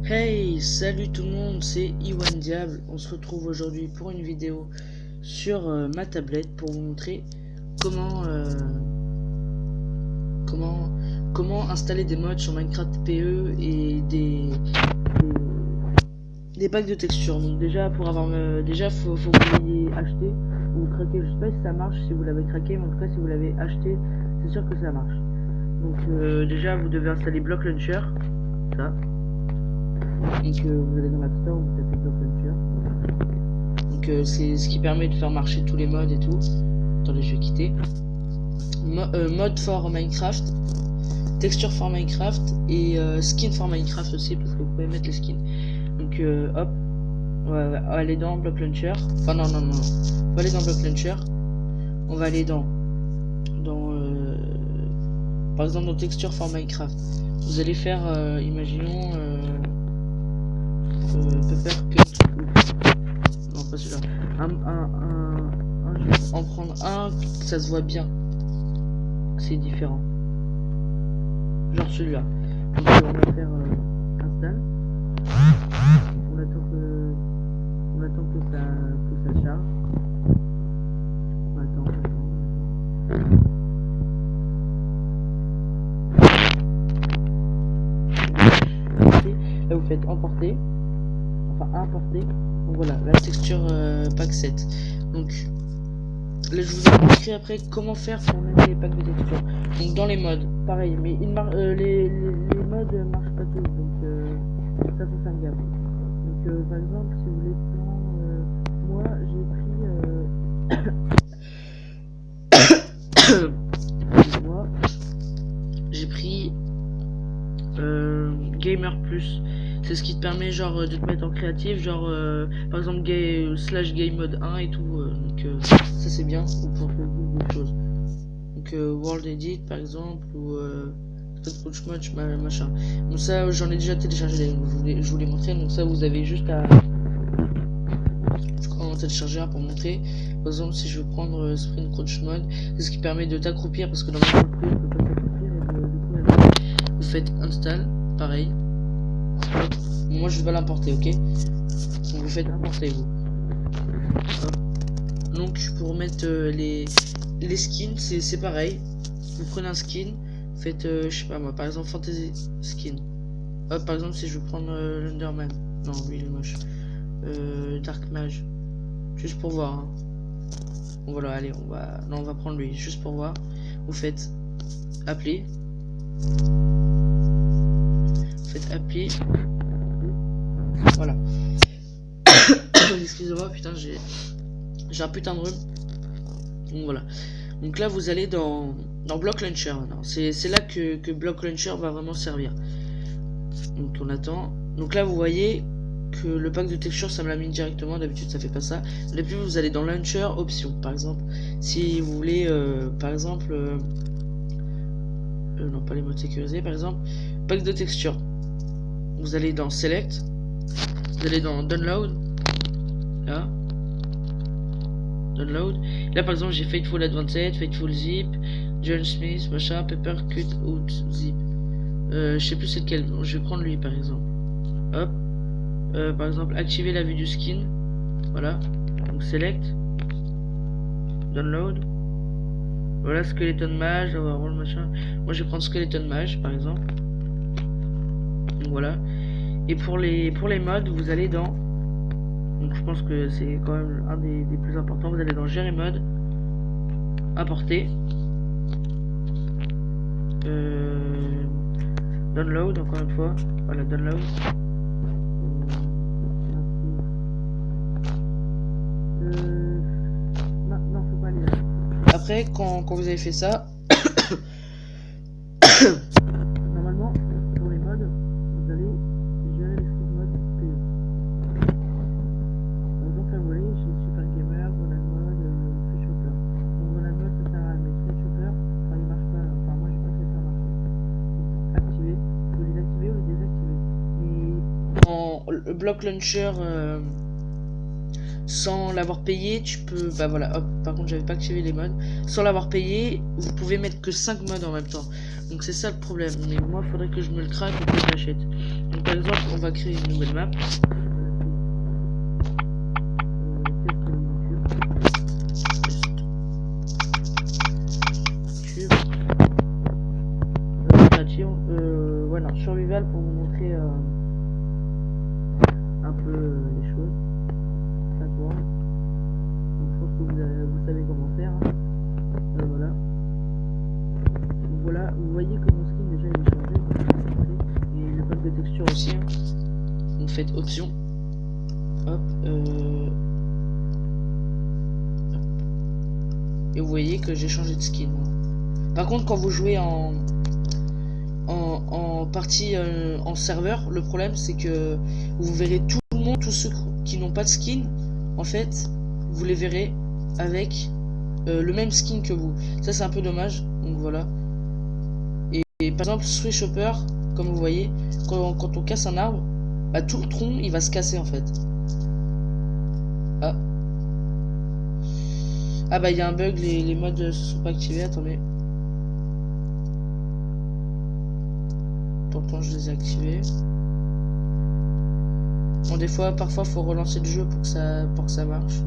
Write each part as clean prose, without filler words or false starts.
Hey, salut tout le monde, c'est Iwan Diable. On se retrouve aujourd'hui pour une vidéo sur ma tablette pour vous montrer comment, comment, comment installer des mods sur Minecraft PE et des packs de textures. Donc déjà pour avoir déjà faut que vous l'ayez acheté ou craqué. Je sais pas si ça marche si vous l'avez craqué, mais en tout cas si vous l'avez acheté, c'est sûr que ça marche. Donc déjà vous devez installer Block Launcher, ça. Donc vous allez dans l'App Store, vous tapez Block Launcher. Donc c'est ce qui permet de faire marcher tous les mods et tout. Attendez, je vais quitter. Mode for Minecraft, texture for Minecraft et skin for Minecraft aussi parce que vous pouvez mettre les skins. Donc hop, on va aller dans Block Launcher. Enfin non. On va aller dans Block Launcher. On va aller dans par exemple dans texture for Minecraft. Vous allez faire imaginons Pepper Cut. Non, pas celui-là. Je vais en prendre un que ça se voit bien. C'est différent. Genre celui-là. Donc on va faire install. On attend que ça charge. On attend. Là vous faites emporter. Enfin importer. Donc voilà, la texture pack 7. Donc là je vous ai montré après comment faire pour mettre les packs de texture. Donc dans les modes, pareil, mais les modes marchent pas tous, donc ça faut faire gaffe. Donc par exemple si vous voulez prendre, moi j'ai pris Gamer Plus. C'est ce qui te permet genre de te mettre en créatif, genre par exemple /game mode 1 et tout. Donc ça c'est bien pour faire des choses. Donc World Edit par exemple ou Coach Match machin. Donc ça j'en ai déjà téléchargé, je vous l'ai montré. Donc ça vous avez juste à télécharger un pour montrer. Par exemple si je veux prendre Sprint Crouch Mode, c'est ce qui permet de t'accroupir parce que dans le on peut pas s'accroupir et du coup vous faites install, pareil. Moi je vais l'importer, ok. Donc vous faites importer vous. Hop. Donc pour mettre les skins c'est pareil. Vous prenez un skin, vous faites je sais pas moi par exemple fantasy skin. Hop, par exemple si je veux prendre l'Underman. Non lui il est moche. Dark Mage. Juste pour voir hein. Bon, voilà, allez on va prendre lui juste pour voir. Vous faites appeler. Vous faites appeler. Voilà. Excusez-moi, putain, j'ai un putain de rhume. Donc voilà. Donc là, vous allez dans Block Launcher. C'est là que Block Launcher va vraiment servir. Donc on attend. Donc là, vous voyez que le pack de texture, ça me l'a mis directement. D'habitude, ça fait pas ça. Depuis, vous allez dans Launcher, Options. Par exemple, si vous voulez, par exemple, non pas les modes sécurisés, par exemple, pack de texture. Vous allez dans Select. Vous allez dans Download. Là. Download. Là par exemple j'ai Faithful Advanced, Faithful Zip, John Smith, machin, Pepper Cut Out Zip. Je sais plus c'est lequel. Je vais prendre lui par exemple. Hop. Par exemple activer la vue du skin. Voilà. Donc select. Download. Voilà Skeleton Mage, overall machin. Moi je vais prendre Skeleton Mage par exemple. Donc voilà. Et pour les modes, vous allez dans. Donc je pense que c'est quand même un des plus importants. Vous allez dans Gérer mode, Apporter, Download encore une fois. Voilà, Download. Non, faut pas aller là. Après, quand vous avez fait ça, normalement, pour les modes, vous allez gérer les modes PE. Par exemple, là, vous voyez, j'ai Super Gamer, Grenade Mode, Free Shopper. Donc, Grenade Mode, ça sert à rien, mais Free Shopper, enfin, il marche pas. Enfin, moi, j'ai pas fait ça marcher. Donc, activer, vous les activer ou les désactiver. Et en Block Launcher, sans l'avoir payé, tu peux... Bah voilà, hop, par contre j'avais pas activé les modes. Sans l'avoir payé, vous pouvez mettre que 5 modes en même temps. Donc c'est ça le problème. Mais moi, il faudrait que je me le craque et que je l'achète. Donc par exemple, on va créer une nouvelle map. Voilà, survival pour vous montrer un peu les choses. Ça tourne. Donc, je pense que vous savez comment faire. Voilà. Donc, voilà, vous voyez que mon skin déjà il est changé. Et le pack de texture aussi. Hein. Donc faites option. Hop. Et vous voyez que j'ai changé de skin. Par contre, quand vous jouez en partie en serveur, le problème c'est que vous verrez tout le monde, tous ceux qui n'ont pas de skin, en fait, vous les verrez avec le même skin que vous. Ça c'est un peu dommage, donc voilà. Et par exemple, Switch Hopper, comme vous voyez, quand on casse un arbre, bah, tout le tronc il va se casser en fait. Ah bah il y a un bug, les modes ne sont pas activés, attendez. Pourtant je les ai activés. Bon, des fois, parfois faut relancer le jeu pour que ça marche.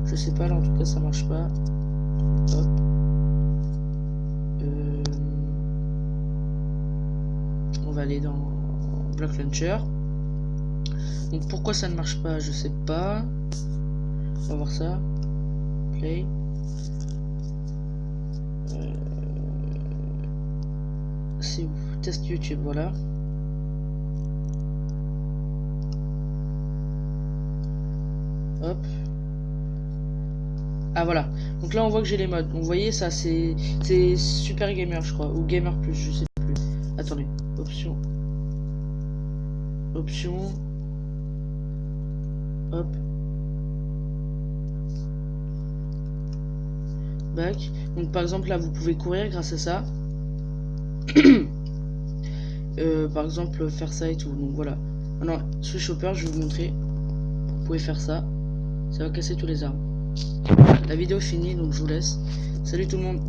Je sais pas, là en tout cas ça marche pas. Hop. On va aller dans Block Launcher. Donc pourquoi ça ne marche pas, je sais pas. On va voir ça. Play. C'est où? Test YouTube, voilà. Hop. Ah voilà. Donc là on voit que j'ai les modes. Donc vous voyez ça c'est Super Gamer je crois. Ou Gamer Plus, je sais plus. Attendez. Option. Option. Hop. Back. Donc par exemple là vous pouvez courir grâce à ça. Par exemple faire ça et tout. Donc voilà. Maintenant Switch Hopper je vais vous montrer. Vous pouvez faire ça. Ça va casser tous les arbres. La vidéo est finie donc je vous laisse. Salut tout le monde.